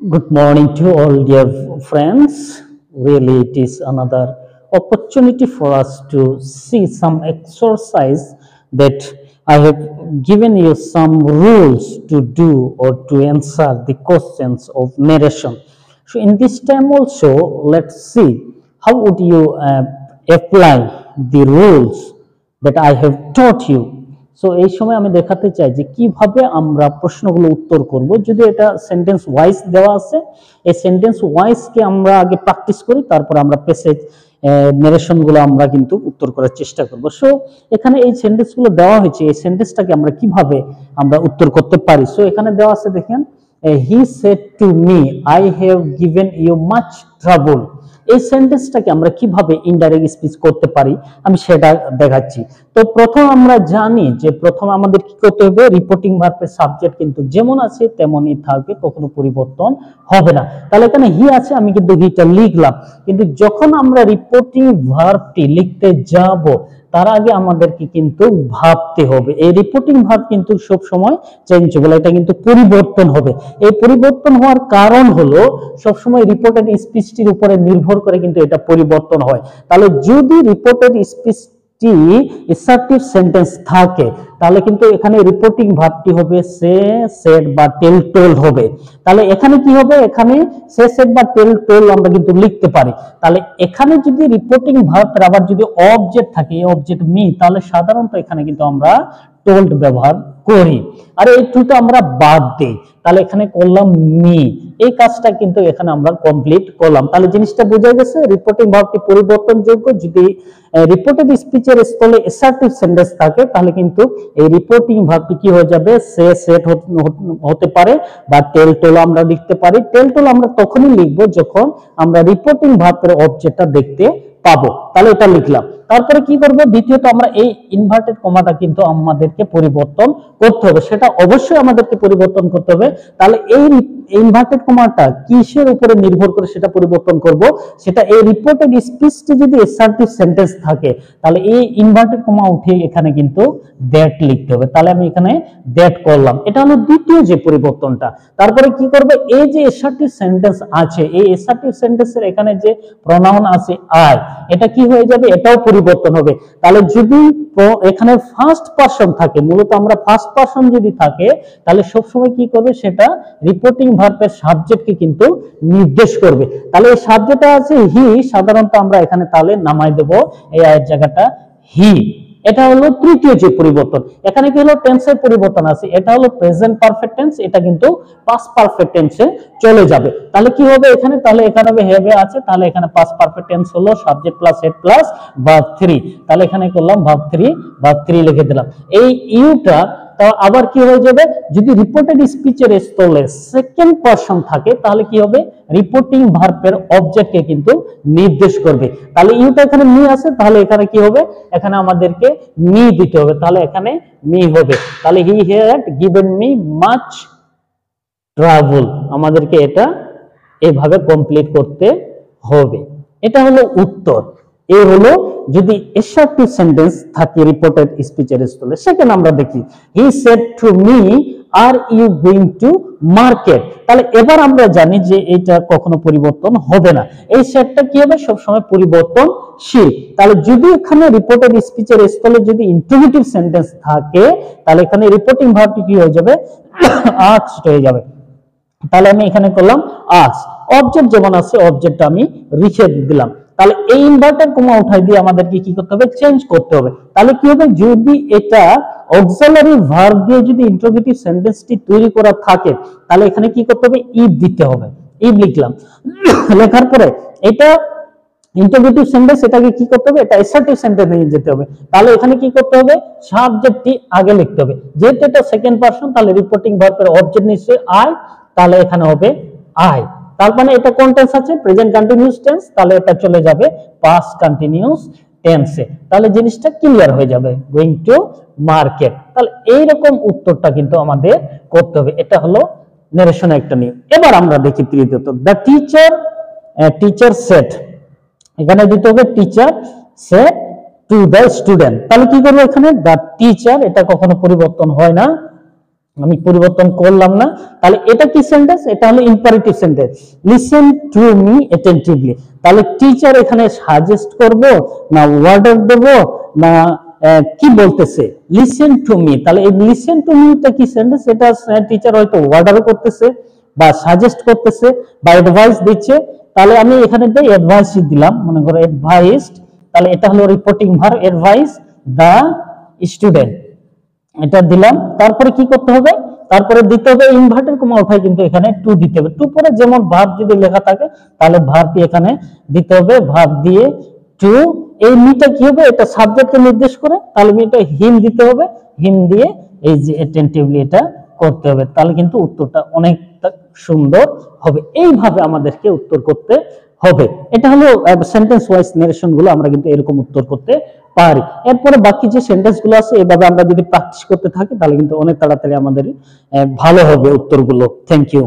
Good morning to all dear friends. Really, it is another opportunity for us to see some exercise that I have given you some rules to do or to answer the questions of narration. So, in this time also, let's see how would you apply the rules that I have taught you. So এই সময় আমি দেখাতে চাই যে কিভাবে আমরা প্রশ্নগুলো উত্তর করব। যদি এটা সেন্টেন্স ওয়াইজ দেওয়া আছে, এই সেন্টেন্স ওয়াইজ কে আমরা আগে প্র্যাকটিস করি, তারপর আমরা প্যাসেজ নারেশনগুলো আমরা কিন্তু উত্তর করার চেষ্টা করব। সো এখানে এই সেন্টেন্সগুলো দেওয়া হয়েছে, এই সেন্টেন্সটাকে আমরা কিভাবে আমরা উত্তর করতে পারি। সো এখানে দেওয়া আছে, দেখেন, he said to me I have given you much trouble. এই সেন্টেন্সটাকে আমরা কিভাবে ইনডাইরেক্ট স্পিচ করতে পারি আমি সেটা দেখাচ্ছি। তো প্রথম আমরা জানি যে প্রথম আমাদের কি করতে হবে, রিপোর্টিং ভার্বের সাবজেক্ট কিন্তু যেমন আছে তেমনই থাকবে, কখনো পরিবর্তন হবে না। তাহলে এখানে হি আছে, আমি কিন্তু হিটা লিখলাম, কিন্তু যখন আমরা রিপোর্টিং ভার্বটি লিখতে যাব তার আগে আমাদেরকে কিন্তু ভাবতে হবে। এই রিপোর্টিং ভার্ব কিন্তু সব সময় চেঞ্জেবল, এটা কিন্তু পরিবর্তন হবে। এই পরিবর্তন হওয়ার কারণ হলো সব সময় রিপোর্টেড স্পিচটির উপরে নির্ভর করে কিন্তু এটা পরিবর্তন হয়। তাহলে যদি রিপোর্টেড স্পিচ অ্যাসার্টিভ সেন্টেন্স থাকে তাহলে কিন্তু এখানে রিপোর্টিং ভার্বটি হবে সে, সেড বা টেল, টোল্ড হবে। তাহলে এখানে কি হবে, এখানে সে, সেড বা টেল, টোল্ড আমরা কিন্তু লিখতে পারি। তাহলে এখানে যদি রিপোর্টিং ভার্বের আবার যদি অবজেক্ট থাকে, এই অবজেক্ট মি, তাহলে সাধারণত এখানে কিন্তু আমরা টোল্ড ব্যবহার করি। আর এই টুটা আমরা বাদ দেই, তাহলে এখানে করলাম মি। এই কাজটা কিন্তু এখানে আমরা কমপ্লিট করলাম। তাহলে জিনিসটা বোঝা গেছে, রিপোর্টিং ভার্বটি পরিবর্তনযোগ্য। যদি রিপোর্টেড স্পিচের স্থলে অ্যাসার্টিভ সেন্টেন্স থাকে তাহলে কিন্তু এই রিপোর্টিং ভার্বটি কি হয়ে যাবে, সে, সেড হতে পারে বা টেল, টোল আমরা লিখতে পারি। টেল, টোল আমরা তখনই লিখবো যখন আমরা রিপোর্টিং ভার্বের অবজেক্টটা দেখতে পাবো। তাহলে এটা লিখলাম। তারপরে কি করব, দ্বিতীয়ত আমরা এই ইনভার্টেড কমাটা কিন্তু আমাদেরকে পরিবর্তন করতে হবে, সেটা অবশ্যই আমাদেরকে পরিবর্তন করতে হবে। তাহলে এই ইনভার্টেড কমাটা কিসের উপরে নির্ভর করে সেটা পরিবর্তন করব, সেটা এই রিপোর্টেড স্পিচটি যদি অ্যাসার্টিভ সেন্টেন্স থাকে তাহলে এই ইনভার্টেড কমা উঠে এখানে কিন্তু দ্যাট লিখতে হবে। তাহলে আমি এখানে দ্যাট করলাম, এটা হলো দ্বিতীয় যে পরিবর্তনটা। তারপরে কি করব, এই যে অ্যাসার্টিভ সেন্টেন্স আছে, এই অ্যাসার্টিভ সেন্টেন্সের এখানে যে প্রোনাউন আছে আই, এটা কি হয়ে যাবে, এটাও পরিবর্তন হবে। তাহলে যদি এখানে ফার্স্ট পারসন থাকে, মূলত আমরা ফার্স্ট পারসন যদি থাকে তাহলে সবসময় কি করবে, সেটা রিপোর্টিং ভার্বের সাবজেক্টকে কিন্তু নির্দেশ করবে। তাহলে এই সাবজেক্টটা আছে হি, সাধারণত আমরা এখানে তাহলে নামাই দেব এই আয়ের জায়গাটা হি। এটা হলো তৃতীয় যে পরিবর্তন। এখানে কি হলো, টেন্সের পরিবর্তন আছে, এটা হলো প্রেজেন্ট পারফেক্ট টেন্স, এটা কিন্তু পাস্ট পারফেক্ট টেন্সে চলে যাবে। তাহলে কি হবে এখানে, তাহলে এখানে হবে হ্যাভ আছে, তাহলে এখানে পাস্ট পারফেক্ট টেন্স হলো subject plus had plus verb 3। তাহলে এখানে করলাম ভার্ব 3 লিখে দিলাম। এই ইউটা আবার কি হয়ে যাবে, যদি রিপোর্টেড স্পিচের স্থলে সেকেন্ড পারসন থাকে তাহলে কি হবে, রিপোর্টিং ভার্বের অবজেক্টকে কিন্তু নির্দেশ করবে। তাহলে ইউটা এখানে মি আছে, তাহলে এখানে কি হবে, এখানে আমাদেরকে মি দিতে হবে, তাহলে এখানে মি হবে। তাহলে he had given me much travel, আমাদেরকে এটা এইভাবে কমপ্লিট করতে হবে। এটা হলো উত্তর। এই হলো যদি অ্যাসার্টিভ সেন্টেন্স থাকে রিপোর্টেড স্পিচের স্থলে। সেকেন্ড আমরা দেখি, he said to me are you going to market. তাহলে এবার আমরা জানি যে এটা কখনো পরিবর্তন হবে না, এই সেটটা কি হবে, সবসময় পরিবর্তনশীল। তাহলে যদি এখানে রিপোর্টেড স্পিচের স্থলে যদি ইন্টারোগেটিভ সেন্টেন্স থাকে তাহলে এখানে রিপোর্টিং ভার্বটি কি হয়ে যাবে, আস্কড হয়ে যাবে। তাহলে আমি এখানে করলাম আস্ক, অবজেক্ট যেমন আছে অবজেক্টটা আমি রেখে দিলাম। তাহলে এই ইনভার্টেড কমা উঠাই দিয়ে আমাদেরকে কি করতে হবে, চেঞ্জ করতে হবে। তাহলে কি হবে, যদি এটা অক্সিলারি ভার্ব দিয়ে যদি ইন্টারোগেটিভ সেন্টেন্সটি তৈরি করা থাকে তাহলে এখানে কি করতে হবে, ইফ দিতে হবে। ইফ লিখলাম, লেখার পরে এটা ইন্টারোগেটিভ সেন্টেন্স, এটাকে কি করতে হবে, এটা অ্যাসার্টিভ সেন্টেন্সে নিয়ে যেতে হবে। তাহলে এখানে কি করতে হবে, সাবজেক্টটি আগে লিখতে হবে। যেহেতু এটা সেকেন্ড পারসন তাহলে রিপোর্টিং ভার্বের অবজেক্ট নিশ্চয়ই আই, তাহলে এখানে হবে আই। তার মানে এটা কোন টেন্স আছে, প্রেজেন্ট কন্টিনিউয়াস টেন্স, তাহলে এটা চলে যাবে পাস্ট কন্টিনিউয়াস টেন্সে। তাহলে জিনিসটা ক্লিয়ার হয়ে যাবে, গোইং টু মার্কেট। তাহলে এই রকম উত্তরটা কিন্তু আমাদের করতে হবে। এটা হলো নারেশন একটা নিয়ম। এবার আমরা দেখি তৃতীয়ত, দ্য টিচার সেড, এখানে দিতে হবে teacher said to the student. তাহলে কি করবো, এখানে দ্য টিচার, এটা কখনো পরিবর্তন হয় না, আমি পরিবর্তন করলাম না। তাহলে এটা কি সেন্টেন্স? এটা হলো imperative sentence. Listen to me attentively. তাহলে টিচার এখানে সাজেস্ট করব না অর্ডার দেব না কি বলতেছে? Listen to me. তাহলে এই লিসেন টু মিটা কি সেন্টেন্স? এটা টিচার হয়তো অর্ডারও করতেছে বা সাজেস্ট করতেছে বা অ্যাডভাইস দিচ্ছে। তাহলে আমি এখানে অ্যাডভাইস দিলাম, মনে করো অ্যাডভাইসড। তাহলে এটা হলো রিপোর্টিং ভার্ব, অ্যাডভাইস দা স্টুডেন্ট, এটা দিলাম। তারপরে কি করতে হবে? তারপরে দিতে হবে ইনভার্টেড কমা উঠায়, কিন্তু এখানে টু দিতে হবে। টু পরে যেমন ভার্ব যদি লেখা থাকে তাহলে ভার্ব এখানে দিতে হবে, ভার্ব দিয়ে টু। এই মিটা কি হবে? এটা সাবজেক্টকে নির্দেশ করে, তাহলে মিটা হিম দিতে হবে, হিম দিয়ে এই যে অ্যাটেনটিভলি এটা করতে হবে। তাহলে কিন্তু উত্তরটা অনেকটা সুন্দর হবে। এইভাবে আমাদেরকে উত্তর করতে হবে। এটা হলো সেন্টেন্স ওয়াইজ নারেশন গুলো, আমরা কিন্তু এরকম উত্তর করতে পারি। এরপরে বাকি যে সেন্টেন্স গুলো আছে এভাবে আমরা যদি প্র্যাকটিস করতে থাকি তাহলে কিন্তু অনেক তাড়াতাড়ি আমাদের ভালো হবে উত্তরগুলো। Thank you.